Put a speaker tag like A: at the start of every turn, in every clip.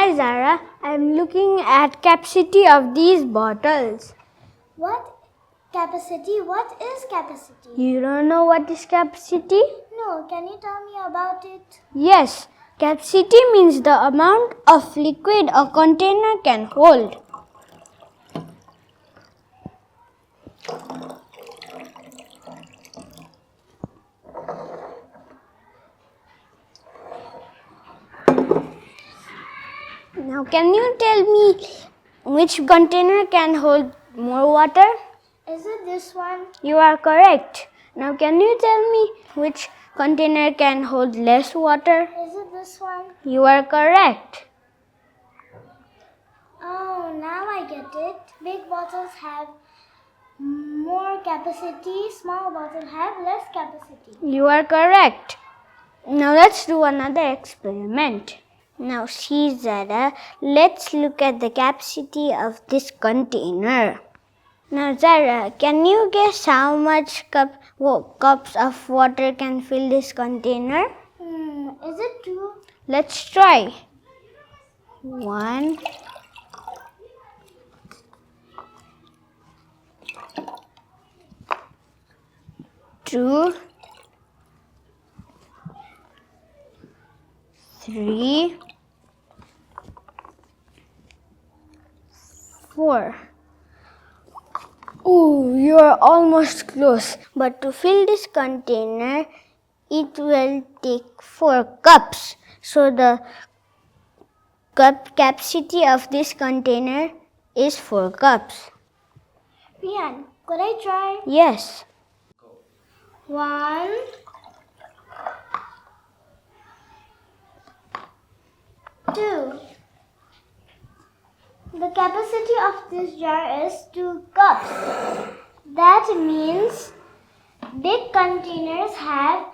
A: Hi Zara, I'm looking at capacity of these bottles.
B: What capacity? What is capacity?
A: You don't know what is capacity?
B: No, can you tell me about it?
A: Yes, capacity means the amount of liquid a container can hold. Now, can you tell me which container can hold more water?
B: Is it this one?
A: You are correct. Now, can you tell me which container can hold less water?
B: Is it this one?
A: You are correct.
B: Oh, now I get it. Big bottles have more capacity, small bottles have less capacity.
A: You are correct. Now, let's do another experiment. Now, see Zara, let's look at the capacity of this container. Now, Zara, can you guess how much cups of water can fill this container?
B: Is it 2?
A: Let's try. 1, 2, 3, 4. Oh, you are almost close. But to fill this container, it will take 4 cups. So the capacity of this container is 4 cups.
B: Riyan, could I try?
A: Yes.
B: 1, 2. The capacity of this jar is 2 cups. That means big containers have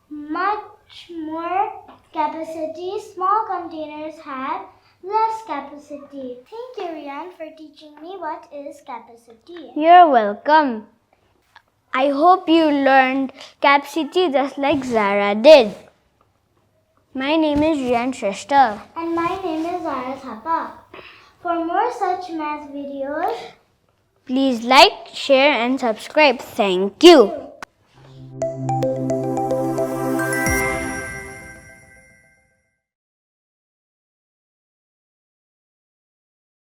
B: much more capacity. Small containers have less capacity. Thank you, Riyan, for teaching me what is capacity.
A: You're welcome. I hope you learned capacity just like Zara did. My name is Riyan Shrestha.
B: And my name is Zara Thapa. For more such math videos,
A: Please like, share and subscribe. Thank you.